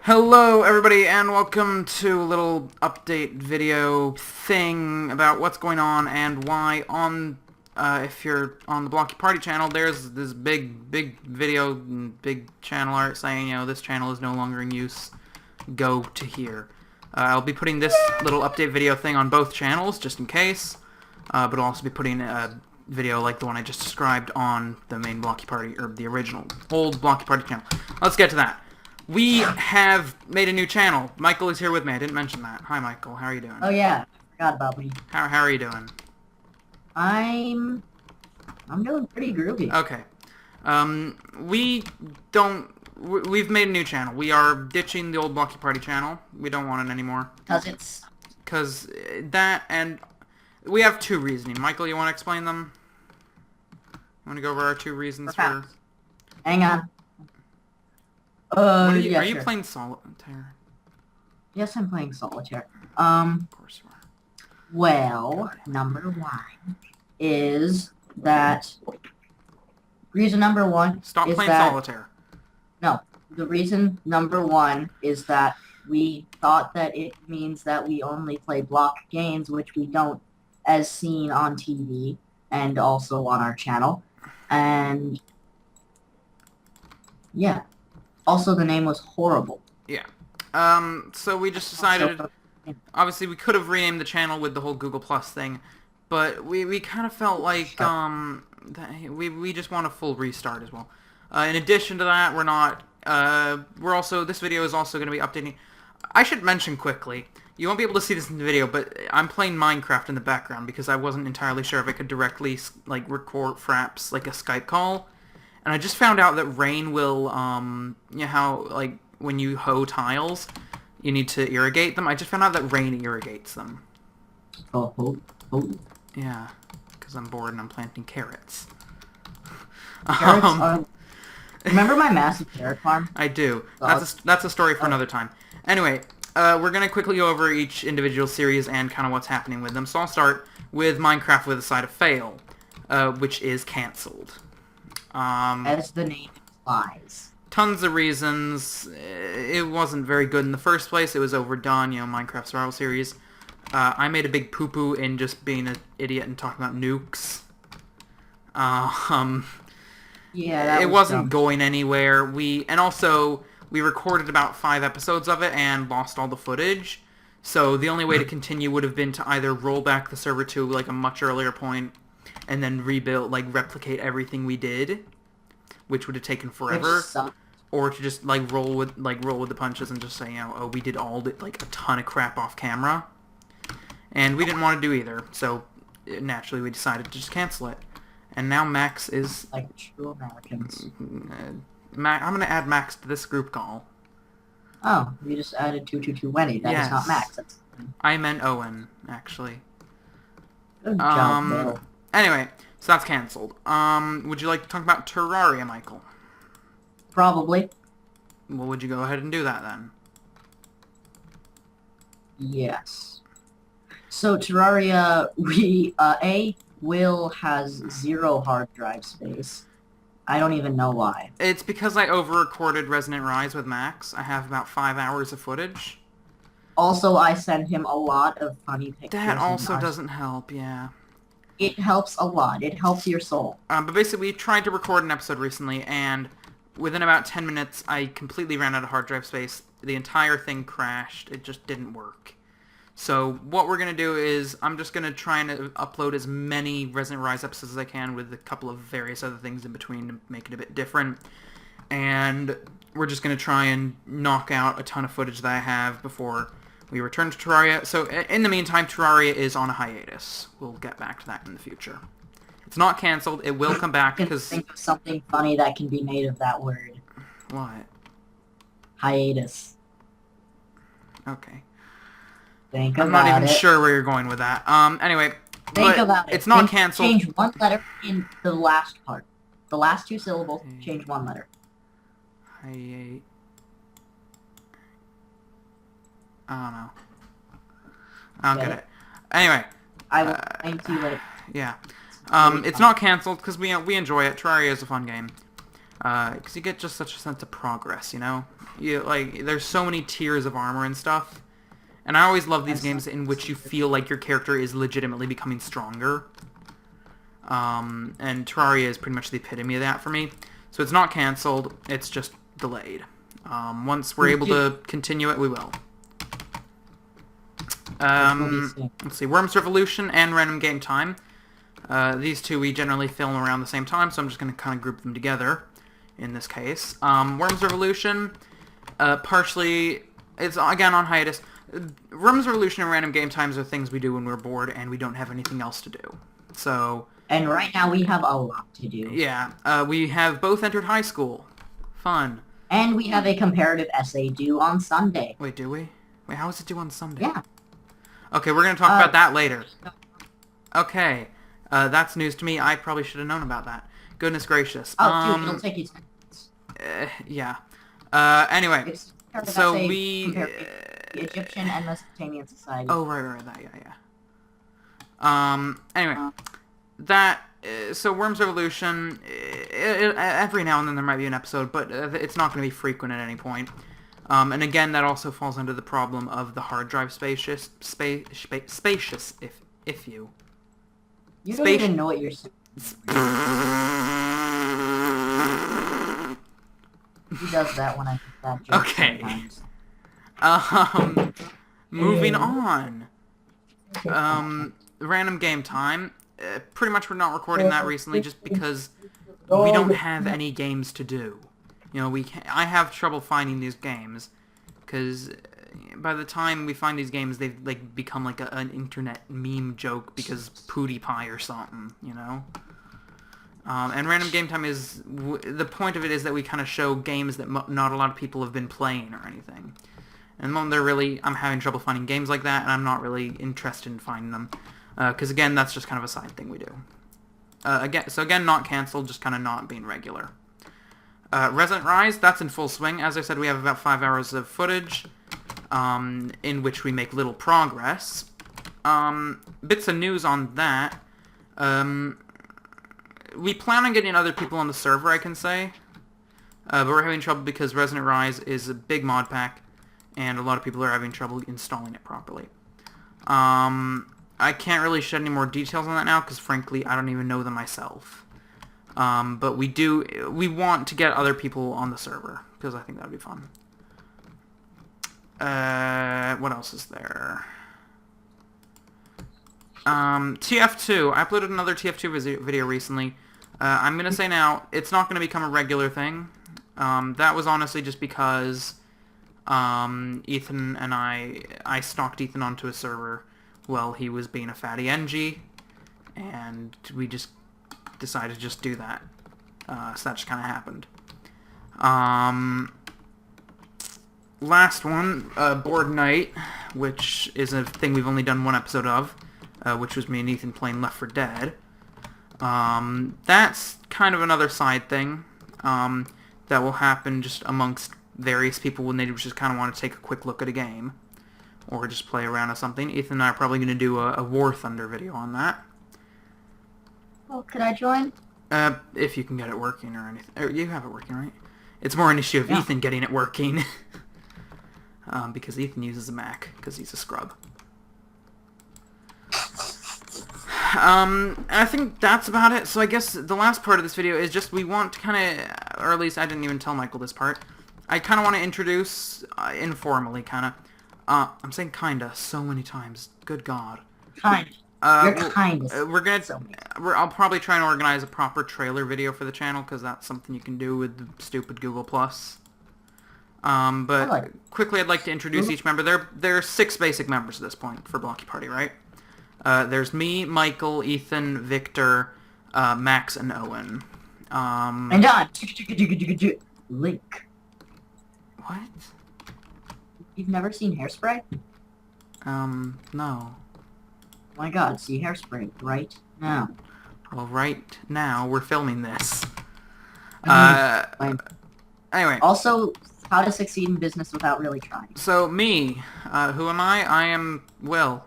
Hello everybody and welcome to a little update video thing about what's going on and why on, if you're on the BlockyParty channel, there's this big video and big channel art saying, this channel is no longer in use, go to here. I'll be putting this little update video thing on both channels just in case, but I'll also be putting a video like the one I just described on the main BlockyParty, or the original old BlockyParty channel. Let's get to that. We have made a new channel. Michael is here with me. I didn't mention that. Hi, Michael. How are you doing? Oh, yeah. I forgot about me. How are you doing? I'm doing pretty groovy. Okay. We've made a new channel. We are ditching the old BlockyParty channel. We don't want it anymore. Because that, and we have two reasoning. Michael, you want to explain them? You want to go over our two reasons for... Hang on. Are you sure. playing solitaire? Yes, I'm playing solitaire. Of course you are. Well, number one is that... Reason number one Stop is playing that... solitaire. No. The reason number one is that we thought that it means that we only play block games, which we don't, as seen on TV and also on our channel. And... yeah. Also, the name was horrible. Yeah. So we just decided... Obviously, we could have renamed the channel with the whole Google Plus thing, but we kind of felt like, we just want a full restart as well. In addition to that, we're not... this video is also going to be updating... I should mention quickly, you won't be able to see this in the video, but I'm playing Minecraft in the background because I wasn't entirely sure if I could directly, record fraps, like a Skype call. And I just found out that rain will, you know how, when you hoe tiles, you need to irrigate them? I just found out that rain irrigates them. Oh. Yeah, because I'm bored and I'm planting carrots. Carrots are... Remember my massive carrot farm? I do. That's a story for another time. Anyway, we're going to quickly go over each individual series and kind of what's happening with them. So I'll start with Minecraft with a side of fail, which is cancelled. As the name implies. Tons of reasons. It wasn't very good in the first place. It was overdone, Minecraft Survival Series. I made a big poo-poo in just being an idiot and talking about nukes. Yeah, it wasn't going anywhere. We recorded about 5 episodes of it and lost all the footage. So the only way to continue would have been to either roll back the server to a much earlier point and then rebuild, replicate everything we did, which would have taken forever, or to just roll with the punches and just say, oh, we did a ton of crap off camera, and we didn't want to do either. So naturally, we decided to just cancel it. And now Max is like true Americans. I'm gonna add Max to this group call. Oh, you just added 22220. That is not Max. I meant Owen, actually. Good job, Bill. Anyway, so that's cancelled. Would you like to talk about Terraria, Michael? Probably. Well, would you go ahead and do that then? Yes. So Terraria, Will has 0 hard drive space. I don't even know why. It's because I over-recorded Resonant Rise with Max. I have about 5 hours of footage. Also, I send him a lot of funny pictures. That also doesn't help, yeah. It helps a lot. It helps your soul. But basically, we tried to record an episode recently, and within about 10 minutes, I completely ran out of hard drive space. The entire thing crashed. It just didn't work. So what we're going to do is, I'm just going to try and upload as many Resident Rise episodes as I can with a couple of various other things in between to make it a bit different. And we're just going to try and knock out a ton of footage that I have before we return to Terraria. So in the meantime, Terraria is on a hiatus. We'll get back to that in the future. It's not cancelled. It will come back because... think of something funny that can be made of that word. What? Hiatus. Okay. Think about it. I'm not even sure where you're going with that. Anyway, think about it. It's not cancelled. Change one letter in the last part. The last 2 syllables, change 1 letter. Hiatus. I don't know. I don't get it. Anyway. I will explain to you later. Yeah. It's not cancelled because we enjoy it. Terraria is a fun game. Because you get just such a sense of progress, you know? There's so many tiers of armor and stuff. And I always love these games in which you feel like your character is legitimately becoming stronger. And Terraria is pretty much the epitome of that for me. So it's not cancelled, it's just delayed. Once we're able to continue it, we will. Let's see, Worms Revolution and Random Game Time. These two we generally film around the same time, so I'm just going to kind of group them together in this case. Worms Revolution, partially, it's again on hiatus. Worms Revolution and Random Game Times are things we do when we're bored and we don't have anything else to do. So... And right now we have a lot to do. Yeah, we have both entered high school. Fun. And we have a comparative essay due on Sunday. Wait, do we? Wait, how is it due on Sunday? Yeah. Okay, we're going to talk about that later. Okay, that's news to me. I probably should have known about that. Goodness gracious. Oh, dude, it'll take you 10 minutes. Yeah. Anyway, so we... the Egyptian and Mesopotamian society. Oh, right, that, yeah. Anyway, that... So Worms Revolution, every now and then there might be an episode, but it's not going to be frequent at any point. And again, that also falls under the problem of the hard drive spacious, if you... You don't even know what you're saying. He does that when I make that joke. Okay. Sometimes. Moving on. Random Game Time. Pretty much we're not recording that recently just because we don't have any games to do. You know, I have trouble finding these games because by the time we find these games, they've like become like an internet meme joke because PewDiePie or something, you know. And Random Game Time is the point of it is that we kind of show games that not a lot of people have been playing or anything. And I'm having trouble finding games like that, and I'm not really interested in finding them. Because again, that's just kind of a side thing we do. Again, not canceled, just kind of not being regular. Resident Rise, that's in full swing. As I said, we have about 5 hours of footage, in which we make little progress. Bits of news on that. We plan on getting other people on the server, I can say. But we're having trouble because Resident Rise is a big mod pack, and a lot of people are having trouble installing it properly. I can't really shed any more details on that now, because frankly, I don't even know them myself. But we want to get other people on the server, because I think that would be fun. What else is there? TF2. I uploaded another TF2 video recently. I'm going to say now, it's not going to become a regular thing. That was honestly just because Ethan and I stalked Ethan onto a server while he was being a fatty NG, and we just decided to just do that. So that just kind of happened. Last one, Board Night, which is a thing we've only done one episode of, which was me and Ethan playing Left 4 Dead. That's kind of another side thing that will happen just amongst various people when they just kind of want to take a quick look at a game. Or just play around with something. Ethan and I are probably going to do a War Thunder video on that. Well, could I join? If you can get it working or anything. Or you have it working, right? It's more an issue of Ethan getting it working. Because Ethan uses a Mac, because he's a scrub. And I think that's about it. So I guess the last part of this video is just we want to kind of, or at least I didn't even tell Michael this part. I kind of want to introduce, informally kind of, I'm saying kinda so many times. Good God. Kind. You're kind. I'll probably try and organize a proper trailer video for the channel because that's something you can do with the stupid Google Plus. But quickly, I'd like to introduce each member. There are 6 basic members at this point for BlockyParty, right? There's me, Michael, Ethan, Victor, Max, and Owen. And John. Link. What? You've never seen Hairspray? No. Oh my god, see Hairspray right now. Well, right now, we're filming this. Anyway. Also, how to succeed in business without really trying. So, me. Who am I? I am Will.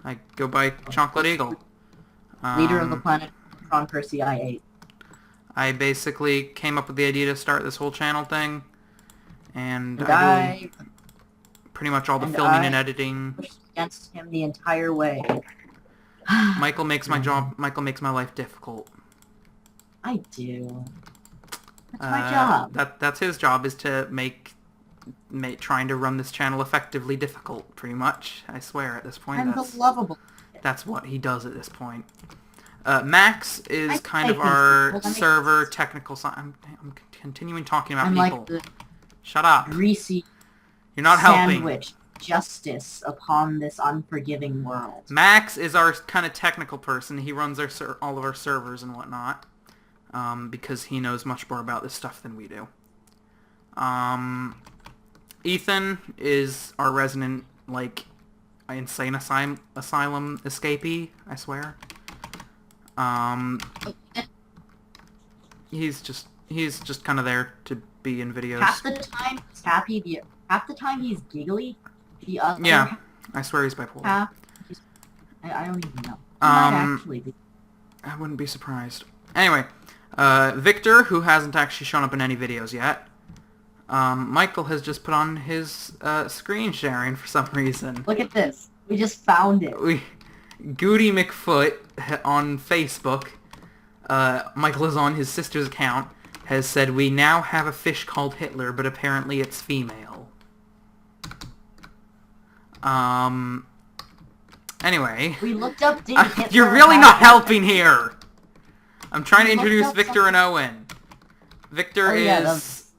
I go by Chocolate Eagle. Leader of the planet, Tron Percy I-8. I basically came up with the idea to start this whole channel thing, and And I I do pretty much all the and filming and I editing. pushed against him the entire way. Michael makes my life difficult. I do. That's my job. That's his job, is to make trying to run this channel effectively difficult, pretty much. I swear at this point. I'm the lovable. That's what he does at this point. Max is I kind say of our things- well, server technical side. I'm continuing talking about I'm people. like the Shut up. greasy You're not helping. sandwich justice upon this unforgiving world. Max is our kind of technical person. He runs all of our servers and whatnot, because he knows much more about this stuff than we do. Ethan is our resident, like, insane asylum escapee, I swear. He's just kind of there to be in videos. Half the time he's happy, half the time he's giggly. The other Yeah, I swear he's bipolar. half, I don't even know. He might actually be. I wouldn't be surprised. Anyway, Victor, who hasn't actually shown up in any videos yet, Michael has just put on his screen sharing for some reason. Look at this. We just found it. Goody McFoot on Facebook, Michael is on his sister's account, has said, "We now have a fish called Hitler, but apparently it's female." Anyway. We looked up Hitler. You're really not helping here! I'm trying to introduce Victor and Owen. Victor is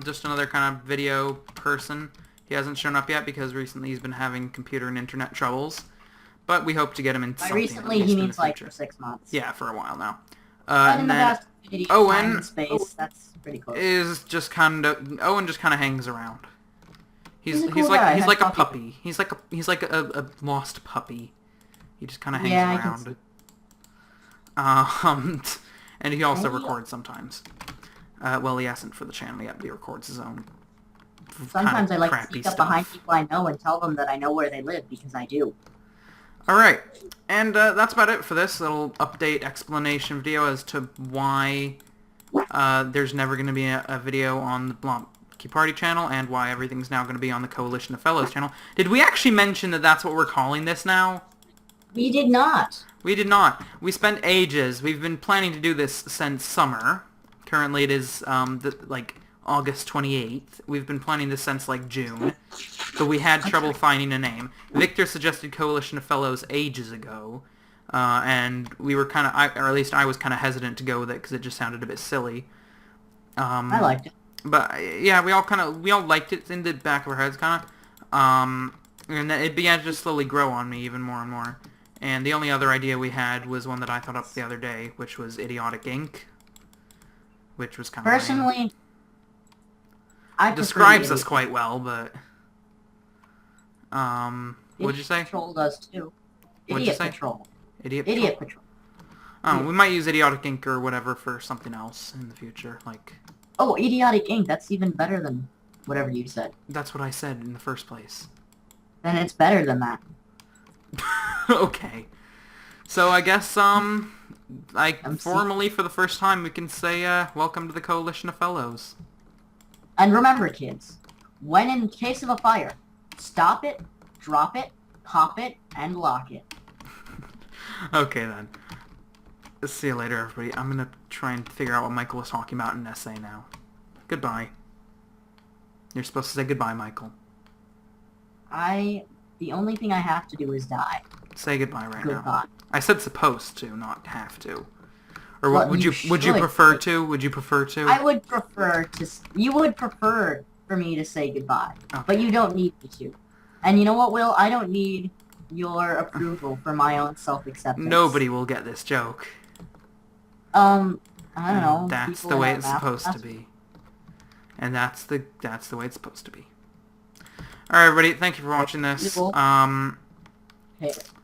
just another kind of video person. He hasn't shown up yet because recently he's been having computer and internet troubles. But we hope to get him in something. By recently, he means like for 6 months. Yeah, for a while now. And then Owen space. That's pretty close. Owen just kind of hangs around. He's a cool guy. like a puppy. He's like a lost puppy. He just kind of hangs around. And he also records sometimes. Well, he hasn't for the channel yet, but he records his own. Sometimes I like to crappy sneak up behind people I know and tell them that I know where they live, because I do. Alright, and that's about it for this little update explanation video as to why there's never going to be a video on the BlockyParty channel, and why everything's now going to be on the Coalition of Fellows channel. Did we actually mention that that's what we're calling this now? We did not. We did not. We spent ages. We've been planning to do this since summer. Currently it is, like, August 28th. We've been planning this since, like, June. But we had trouble finding a name. Victor suggested Coalition of Fellows ages ago. And we were kind of, or at least I was kind of hesitant to go with it because it just sounded a bit silly. I liked it. But, yeah, we all liked it in the back of our heads, kind of. And then it began to just slowly grow on me even more and more. And the only other idea we had was one that I thought up the other day, which was Idiotic Inc., which was kind of personally, I describes us quite well, but what'd you say? Patrol does too. What'd you say? Patrol. Idiot Patrol. Oh, we might use Idiotic Inc. or whatever for something else in the future, like... Oh, Idiotic Inc. That's even better than whatever you said. That's what I said in the first place. Then it's better than that. Okay. So I guess, formally for the first time we can say, welcome to the Coalition of Fellows. And remember, kids, when in case of a fire, stop it, drop it, pop it, and lock it. Okay, then. See you later, everybody. I'm gonna try and figure out what Michael was talking about in an essay now. Goodbye. You're supposed to say goodbye, Michael. The only thing I have to do is die. Say goodbye right now. Goodbye. I said supposed to, not have to. Or Well, would you prefer to? Would you prefer to? I would prefer to... You would prefer for me to say goodbye. Okay. But you don't need me to. And you know what, Will? I don't need your approval for my own self-acceptance. Nobody will get this joke. I don't know. That's people the way in it's our supposed math to class. be. And that's the way it's supposed to be. Alright, everybody, thank you for watching this.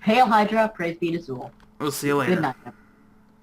Hail Hydra, praise be to Zool. We'll see you later. Good night.